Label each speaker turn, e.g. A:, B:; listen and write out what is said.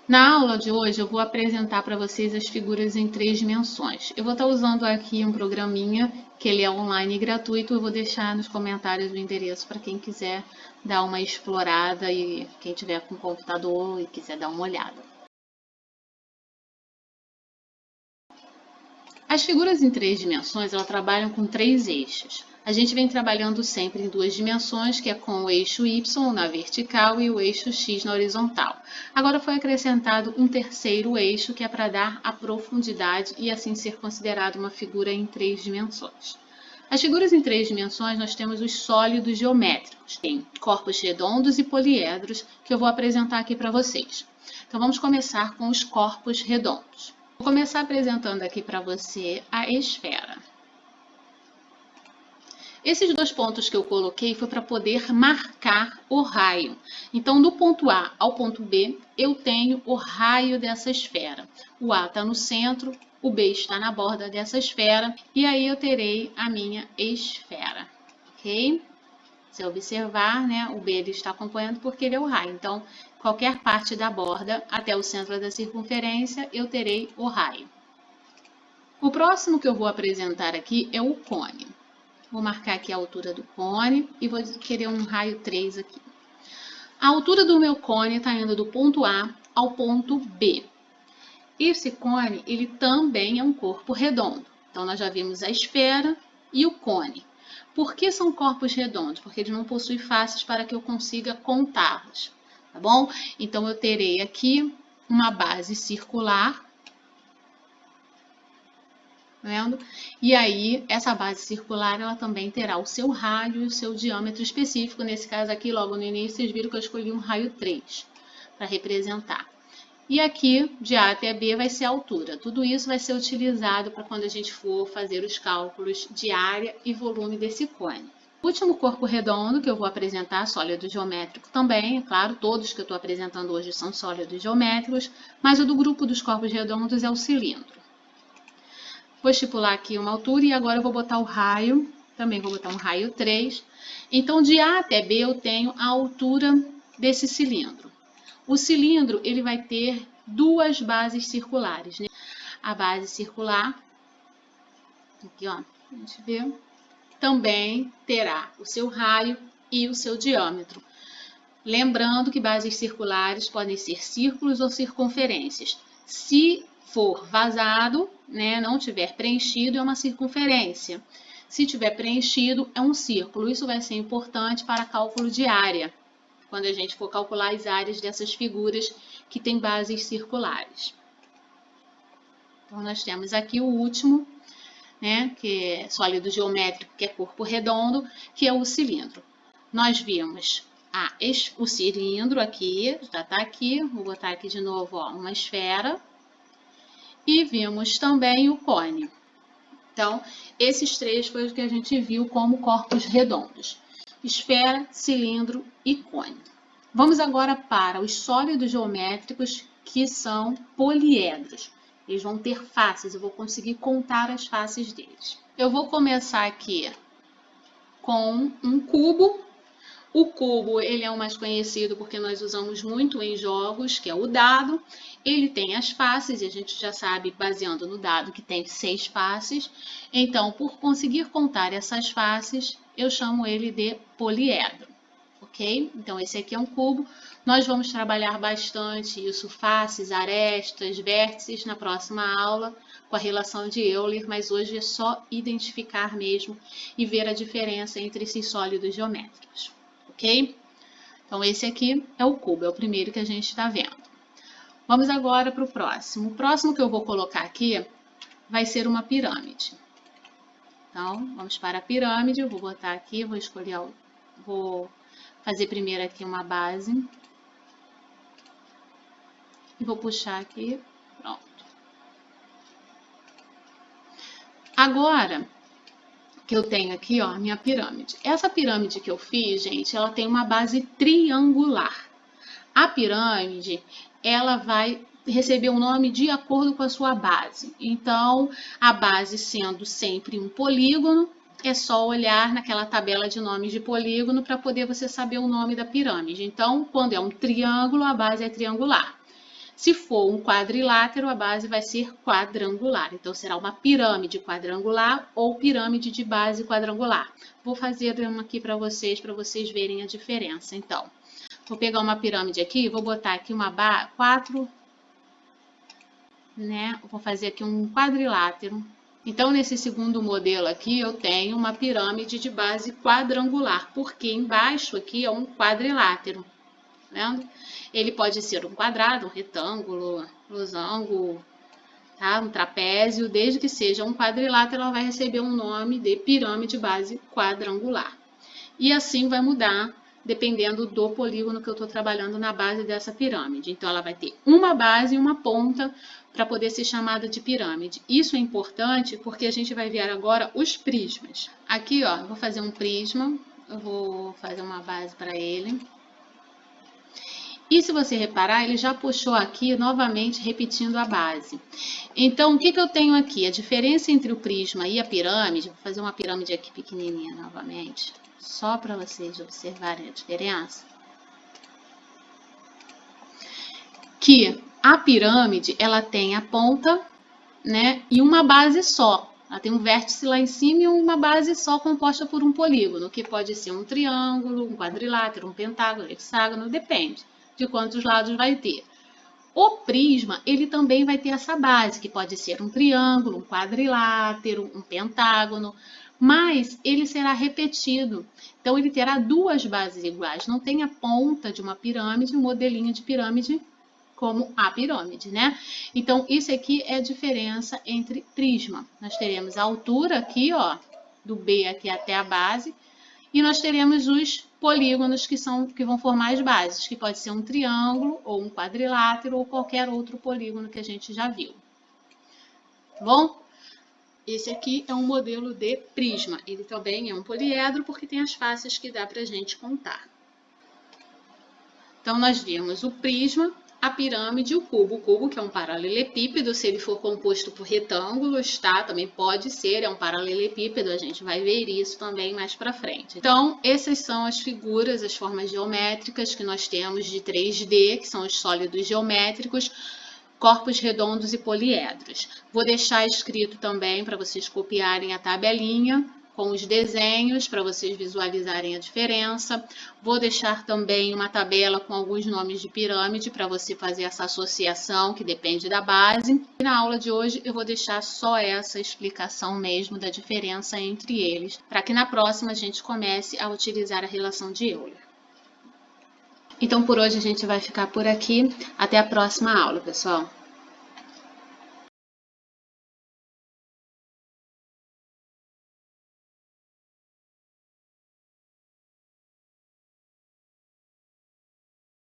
A: Na aula de hoje eu vou apresentar para vocês as figuras em 3 dimensões. Eu vou estar usando aqui um programinha que ele é online e gratuito. Eu vou deixar nos comentários o endereço para quem quiser dar uma explorada e quem tiver com computador e quiser dar uma olhada. As figuras em 3 dimensões, elas trabalham com 3 eixos. A gente vem trabalhando sempre em 2 dimensões, que é com o eixo Y na vertical e o eixo X na horizontal. Agora foi acrescentado um terceiro eixo, que é para dar a profundidade e assim ser considerado uma figura em 3 dimensões. As figuras em 3 dimensões, nós temos os sólidos geométricos, tem corpos redondos e poliedros, que eu vou apresentar aqui para vocês. Então vamos começar com os corpos redondos. Vou começar apresentando aqui para você a esfera. Esses 2 pontos que eu coloquei foi para poder marcar o raio. Então, do ponto A ao ponto B, eu tenho o raio dessa esfera. O A está no centro, o B está na borda dessa esfera, e aí eu terei a minha esfera, ok? Se observar, né, o B ele está acompanhando porque ele é o raio. Então, qualquer parte da borda até o centro da circunferência, eu terei o raio. O próximo que eu vou apresentar aqui é o cone. Vou marcar aqui a altura do cone e vou querer um raio 3 aqui. A altura do meu cone está indo do ponto A ao ponto B. Esse cone, ele também é um corpo redondo. Então, nós já vimos a esfera e o cone. Por que são corpos redondos? Porque eles não possuem faces para que eu consiga contá-los, tá bom? Então, eu terei aqui uma base circular, tá vendo? E aí, essa base circular, ela também terá o seu raio e o seu diâmetro específico. Nesse caso aqui, logo no início, vocês viram que eu escolhi um raio 3 para representar. E aqui, de A até B, vai ser a altura. Tudo isso vai ser utilizado para quando a gente for fazer os cálculos de área e volume desse cone. O último corpo redondo que eu vou apresentar, sólido geométrico também, é claro, todos que eu estou apresentando hoje são sólidos geométricos, mas o do grupo dos corpos redondos é o cilindro. Vou estipular aqui uma altura e agora eu vou botar o raio, também vou botar um raio 3. Então, de A até B eu tenho a altura desse cilindro. O cilindro ele vai ter 2 bases circulares, né? A base circular, aqui ó, a gente vê, também terá o seu raio e o seu diâmetro. Lembrando que bases circulares podem ser círculos ou circunferências. Se for vazado, né, não tiver preenchido, é uma circunferência. Se tiver preenchido, é um círculo. Isso vai ser importante para cálculo de área, quando a gente for calcular as áreas dessas figuras que têm bases circulares. Então, nós temos aqui o último, né, que é sólido geométrico, que é corpo redondo, que é o cilindro. Nós vimos o cilindro aqui, já está aqui, vou botar aqui de novo ó, uma esfera, e vimos também o cone. Então, esses 3 foi o que a gente viu como corpos redondos. Esfera, cilindro e cone. Vamos agora para os sólidos geométricos, que são poliedros. Eles vão ter faces, eu vou conseguir contar as faces deles. Eu vou começar aqui com um cubo. O cubo ele é o mais conhecido porque nós usamos muito em jogos, que é o dado. Ele tem as faces, e a gente já sabe, baseando no dado, que tem 6 faces. Então, por conseguir contar essas faces, eu chamo ele de poliedro, ok? Então, esse aqui é um cubo. Nós vamos trabalhar bastante isso, faces, arestas, vértices, na próxima aula, com a relação de Euler, mas hoje é só identificar mesmo e ver a diferença entre esses sólidos geométricos. Ok? Então, esse aqui é o cubo, é o primeiro que a gente está vendo. Vamos agora para o próximo. O próximo que eu vou colocar aqui vai ser uma pirâmide. Então, vamos para a pirâmide. Eu vou botar aqui, vou fazer primeiro aqui uma base. E vou puxar aqui, pronto. Agora, que eu tenho aqui, ó, a minha pirâmide. Essa pirâmide que eu fiz, gente, ela tem uma base triangular. A pirâmide, ela vai receber um nome de acordo com a sua base. Então, a base sendo sempre um polígono, é só olhar naquela tabela de nomes de polígono para poder você saber o nome da pirâmide. Então, quando é um triângulo, a base é triangular. Se for um quadrilátero, a base vai ser quadrangular. Então, será uma pirâmide quadrangular ou pirâmide de base quadrangular. Vou fazer uma aqui para vocês verem a diferença. Então, vou pegar uma pirâmide aqui, vou botar aqui uma base, 4, né? Vou fazer aqui um quadrilátero. Então, nesse segundo modelo aqui, eu tenho uma pirâmide de base quadrangular, porque embaixo aqui é um quadrilátero. Vendo? Ele pode ser um quadrado, um retângulo, losango, tá? Um trapézio, desde que seja um quadrilátero, ela vai receber um nome de pirâmide base quadrangular. E assim vai mudar, dependendo do polígono que eu estou trabalhando na base dessa pirâmide. Então, ela vai ter uma base e uma ponta para poder ser chamada de pirâmide. Isso é importante porque a gente vai ver agora os prismas. Aqui, ó, eu vou fazer um prisma, eu vou fazer uma base para ele. E se você reparar, ele já puxou aqui novamente, repetindo a base. Então, o que eu tenho aqui? A diferença entre o prisma e a pirâmide, vou fazer uma pirâmide aqui pequenininha novamente, só para vocês observarem a diferença. Que a pirâmide, ela tem a ponta, né, e uma base só. Ela tem um vértice lá em cima e uma base só composta por um polígono, que pode ser um triângulo, um quadrilátero, um pentágono, um hexágono, depende de quantos lados vai ter. O prisma, ele também vai ter essa base, que pode ser um triângulo, um quadrilátero, um pentágono, mas ele será repetido. Então, ele terá duas bases iguais. Não tem a ponta de uma pirâmide, um modelinho de pirâmide como a pirâmide, né? Então, isso aqui é a diferença entre prisma. Nós teremos a altura aqui, ó, do B aqui até a base, e nós teremos os polígonos que vão formar as bases, que pode ser um triângulo, ou um quadrilátero, ou qualquer outro polígono que a gente já viu. Tá bom? Esse aqui é um modelo de prisma. Ele também é um poliedro, porque tem as faces que dá pra gente contar. Então, nós vimos o prisma, a pirâmide e o cubo. O cubo, que é um paralelepípedo, se ele for composto por retângulos, tá? Também pode ser, é um paralelepípedo, a gente vai ver isso também mais pra frente. Então, essas são as figuras, as formas geométricas que nós temos de 3D, que são os sólidos geométricos, corpos redondos e poliedros. Vou deixar escrito também para vocês copiarem a tabelinha com os desenhos, para vocês visualizarem a diferença. Vou deixar também uma tabela com alguns nomes de pirâmide, para você fazer essa associação, que depende da base. E na aula de hoje, eu vou deixar só essa explicação mesmo da diferença entre eles, para que na próxima a gente comece a utilizar a relação de Euler. Então, por hoje a gente vai ficar por aqui. Até a próxima aula, pessoal!